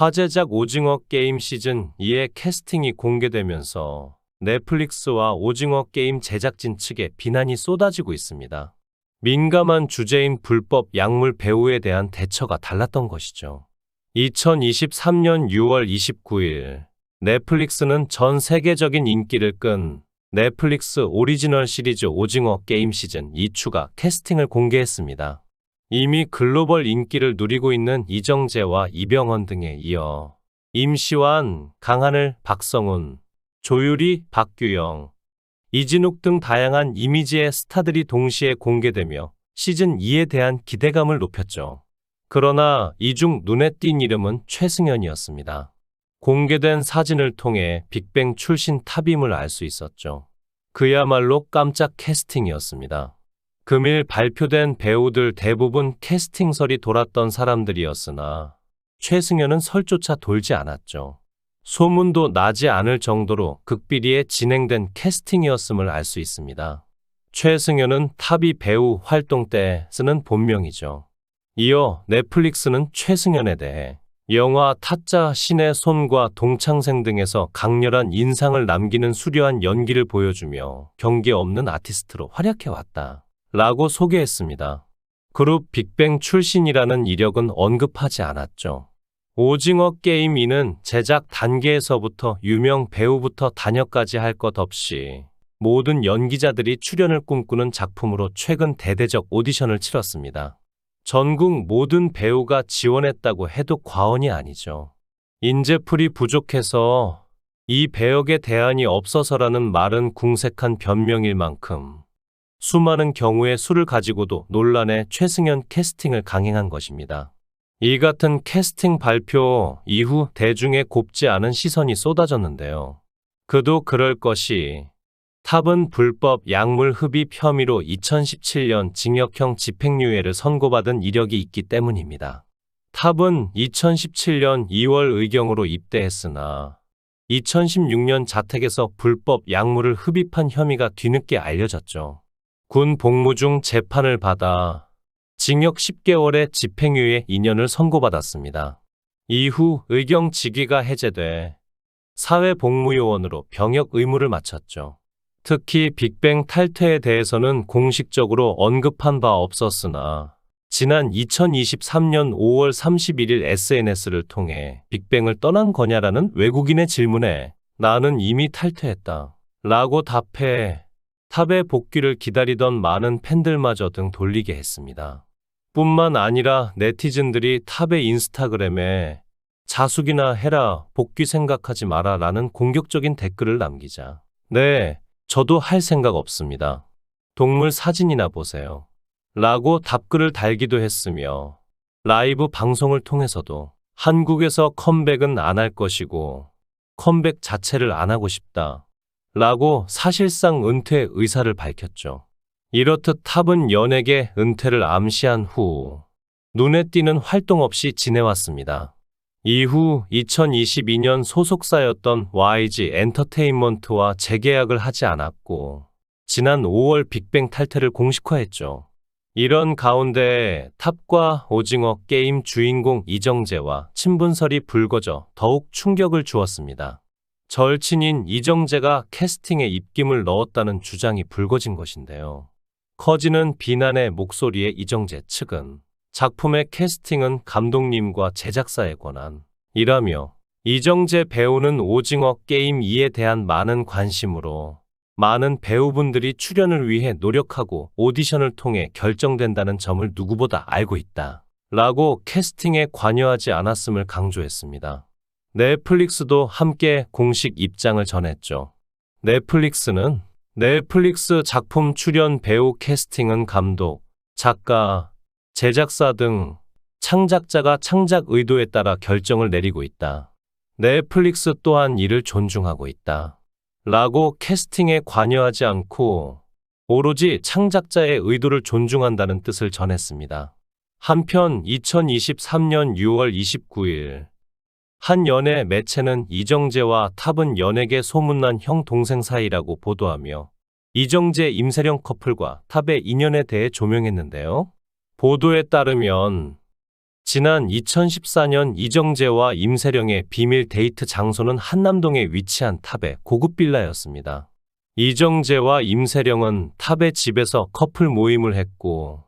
화제작 오징어 게임 시즌2의 캐스팅이 공개되면서 넷플릭스와 오징어 게임 제작진 측에 비난이 쏟아지고 있습니다. 민감한 주제인 불법 약물 배우에 대한 대처가 달랐던 것이죠. 2023년 6월 29일 넷플릭스는 전 세계적인 인기를 끈 넷플릭스 오리지널 시리즈 오징어 게임 시즌2 추가 캐스팅을 공개했습니다. 이미 글로벌 인기를 누리고 있는 이정재와 이병헌 등에 이어 임시완, 강하늘, 박성훈, 조유리, 박규영, 이진욱 등 다양한 이미지의 스타들이 동시에 공개되며 시즌2에 대한 기대감을 높였죠. 그러나 이 중 눈에 띈 이름은 최승연이었습니다. 공개된 사진을 통해 빅뱅 출신 탑임을 알 수 있었죠. 그야말로 깜짝 캐스팅이었습니다. 금일 발표된 배우들 대부분 캐스팅설이 돌았던 사람들이었으나 최승연은 설조차 돌지 않았죠. 소문도 나지 않을 정도로 극비리에 진행된 캐스팅이었음을 알 수 있습니다. 최승연은 탑이 배우 활동 때 쓰는 본명이죠. 이어 넷플릭스는 최승연에 대해 영화 타짜 신의 손과 동창생 등에서 강렬한 인상을 남기는 수려한 연기를 보여주며 경계 없는 아티스트로 활약해왔다 라고 소개했습니다. 그룹 빅뱅 출신이라는 이력은 언급하지 않았죠. 오징어 게임 2는 제작 단계에서부터 유명 배우부터 단역까지 할 것 없이 모든 연기자들이 출연을 꿈꾸는 작품으로 최근 대대적 오디션을 치렀습니다. 전국 모든 배우가 지원했다고 해도 과언이 아니죠. 인재풀이 부족해서 이 배역에 대안이 없어서라는 말은 궁색한 변명일 만큼 수많은 경우의 수를 가지고도 논란의 최승연 캐스팅을 강행한 것입니다. 이 같은 캐스팅 발표 이후 대중의 곱지 않은 시선이 쏟아졌는데요. 그도 그럴 것이 탑은 불법 약물 흡입 혐의로 2017년 징역형 집행유예를 선고받은 이력이 있기 때문입니다. 탑은 2017년 2월 의경으로 입대했으나 2016년 자택에서 불법 약물을 흡입한 혐의가 뒤늦게 알려졌죠. 군 복무 중 재판을 받아 징역 10개월의 집행유예 2년을 선고받았습니다. 이후 의경 직위가 해제돼 사회복무요원으로 병역 의무를 마쳤죠. 특히 빅뱅 탈퇴에 대해서는 공식적으로 언급한 바 없었으나 지난 2023년 5월 31일 SNS를 통해 빅뱅을 떠난 거냐라는 외국인의 질문에 나는 이미 탈퇴했다 라고 답해 탑의 복귀를 기다리던 많은 팬들마저 등 돌리게 했습니다. 뿐만 아니라 네티즌들이 탑의 인스타그램에 자숙이나 해라, 복귀 생각하지 마라 라는 공격적인 댓글을 남기자 네, 저도 할 생각 없습니다. 동물 사진이나 보세요. 라고 답글을 달기도 했으며 라이브 방송을 통해서도 한국에서 컴백은 안 할 것이고 컴백 자체를 안 하고 싶다. 라고 사실상 은퇴 의사를 밝혔죠. 이렇듯 탑은 연예계 은퇴를 암시한 후 눈에 띄는 활동 없이 지내왔습니다. 이후 2022년 소속사였던 YG 엔터테인먼트와 재계약을 하지 않았고 지난 5월 빅뱅 탈퇴를 공식화했죠. 이런 가운데 탑과 오징어 게임 주인공 이정재와 친분설이 불거져 더욱 충격을 주었습니다. 절친인 이정재가 캐스팅에 입김을 넣었다는 주장이 불거진 것인데요. 커지는 비난의 목소리에 이정재 측은 작품의 캐스팅은 감독님과 제작사의 권한이라며 이정재 배우는 오징어 게임 2에 대한 많은 관심으로 많은 배우분들이 출연을 위해 노력하고 오디션을 통해 결정된다는 점을 누구보다 알고 있다 라고 캐스팅에 관여하지 않았음을 강조했습니다. 넷플릭스도 함께 공식 입장을 전했죠. 넷플릭스는 넷플릭스 작품 출연 배우 캐스팅은 감독, 작가, 제작사 등 창작자가 창작 의도에 따라 결정을 내리고 있다. 넷플릭스 또한 이를 존중하고 있다. 라고 캐스팅에 관여하지 않고 오로지 창작자의 의도를 존중한다는 뜻을 전했습니다. 한편 2023년 6월 29일 한 연예 매체는 이정재와 탑은 연예계 소문난 형 동생 사이라고 보도하며 이정재 임세령 커플과 탑의 인연에 대해 조명했는데요. 보도에 따르면 지난 2014년 이정재와 임세령의 비밀 데이트 장소는 한남동에 위치한 탑의 고급 빌라였습니다. 이정재와 임세령은 탑의 집에서 커플 모임을 했고,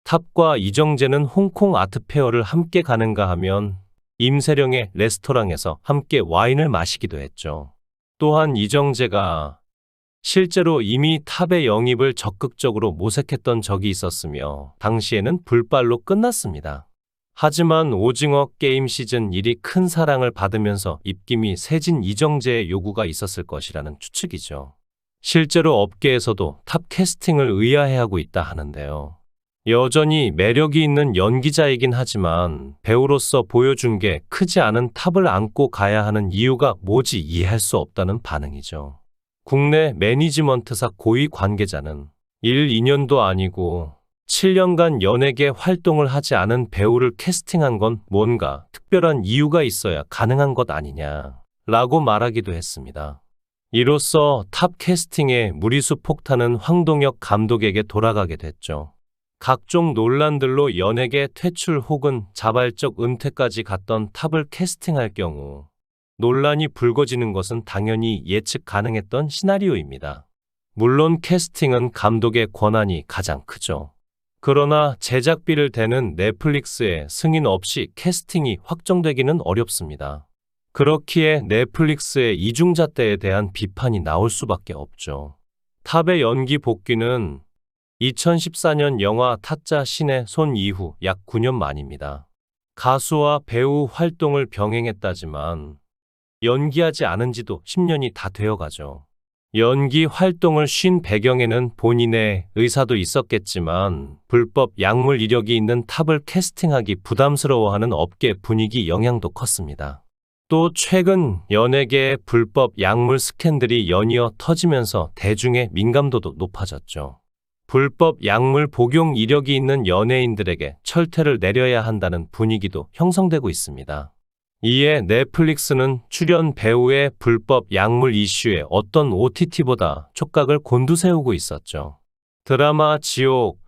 탑과 이정재는 홍콩 아트페어를 함께 가는가 하면 임세령의 레스토랑에서 함께 와인을 마시기도 했죠. 또한 이정재가 실제로 이미 탑의 영입을 적극적으로 모색했던 적이 있었으며 당시에는 불발로 끝났습니다. 하지만 오징어 게임 시즌 1이 큰 사랑을 받으면서 입김이 세진 이정재의 요구가 있었을 것이라는 추측이죠. 실제로 업계에서도 탑 캐스팅을 의아해하고 있다 하는데요. 여전히 매력이 있는 연기자이긴 하지만 배우로서 보여준 게 크지 않은 탑을 안고 가야 하는 이유가 뭐지 이해할 수 없다는 반응이죠. 국내 매니지먼트사 고위 관계자는 1, 2년도 아니고 7년간 연예계 활동을 하지 않은 배우를 캐스팅한 건 뭔가 특별한 이유가 있어야 가능한 것 아니냐 라고 말하기도 했습니다. 이로써 탑 캐스팅의 무리수 폭탄은 황동혁 감독에게 돌아가게 됐죠. 각종 논란들로 연예계 퇴출 혹은 자발적 은퇴까지 갔던 탑을 캐스팅할 경우 논란이 불거지는 것은 당연히 예측 가능했던 시나리오입니다. 물론 캐스팅은 감독의 권한이 가장 크죠. 그러나 제작비를 대는 넷플릭스의 승인 없이 캐스팅이 확정되기는 어렵습니다. 그렇기에 넷플릭스의 이중잣대에 대한 비판이 나올 수밖에 없죠. 탑의 연기 복귀는 2014년 영화 타짜 신의 손 이후 약 9년 만입니다. 가수와 배우 활동을 병행했다지만 연기하지 않은 지도 10년이 다 되어가죠. 연기 활동을 쉰 배경에는 본인의 의사도 있었겠지만 불법 약물 이력이 있는 탑을 캐스팅하기 부담스러워하는 업계 분위기 영향도 컸습니다. 또 최근 연예계의 불법 약물 스캔들이 연이어 터지면서 대중의 민감도도 높아졌죠. 불법 약물 복용 이력이 있는 연예인들에게 철퇴를 내려야 한다는 분위기도 형성되고 있습니다. 이에 넷플릭스는 출연 배우의 불법 약물 이슈에 어떤 OTT보다 촉각을 곤두세우고 있었죠. 드라마 지옥,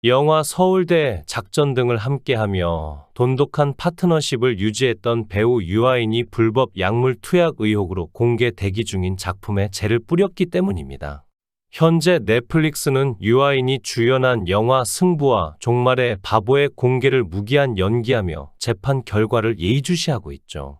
영화 서울대 작전 등을 함께하며 돈독한 파트너십을 유지했던 배우 유아인이 불법 약물 투약 의혹으로 공개 대기 중인 작품에 죄를 뿌렸기 때문입니다. 현재 넷플릭스는 유아인이 주연한 영화 승부와 종말의 바보의 공개를 무기한 연기하며 재판 결과를 예의주시하고 있죠.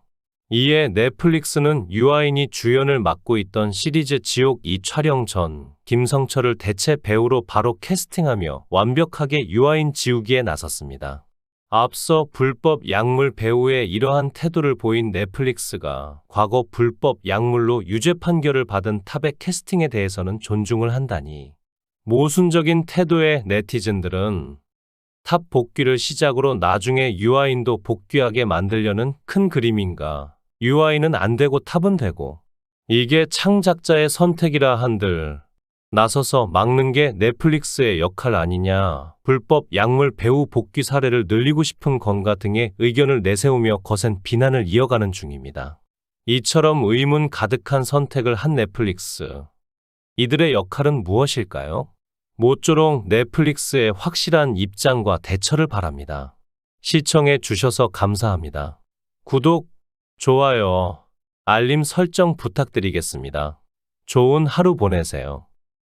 이에 넷플릭스는 유아인이 주연을 맡고 있던 시리즈 지옥 2 촬영 전 김성철을 대체 배우로 바로 캐스팅하며 완벽하게 유아인 지우기에 나섰습니다. 앞서 불법 약물 배우의 이러한 태도를 보인 넷플릭스가 과거 불법 약물로 유죄 판결을 받은 탑의 캐스팅에 대해서는 존중을 한다니 모순적인 태도의 네티즌들은 탑 복귀를 시작으로 나중에 유아인도 복귀하게 만들려는 큰 그림인가, 유아인은 안 되고 탑은 되고, 이게 창작자의 선택이라 한들 나서서 막는 게 넷플릭스의 역할 아니냐, 불법 약물 배우 복귀 사례를 늘리고 싶은 건가 등의 의견을 내세우며 거센 비난을 이어가는 중입니다. 이처럼 의문 가득한 선택을 한 넷플릭스. 이들의 역할은 무엇일까요? 모쪼록 넷플릭스의 확실한 입장과 대처를 바랍니다. 시청해 주셔서 감사합니다. 구독, 좋아요, 알림 설정 부탁드리겠습니다. 좋은 하루 보내세요.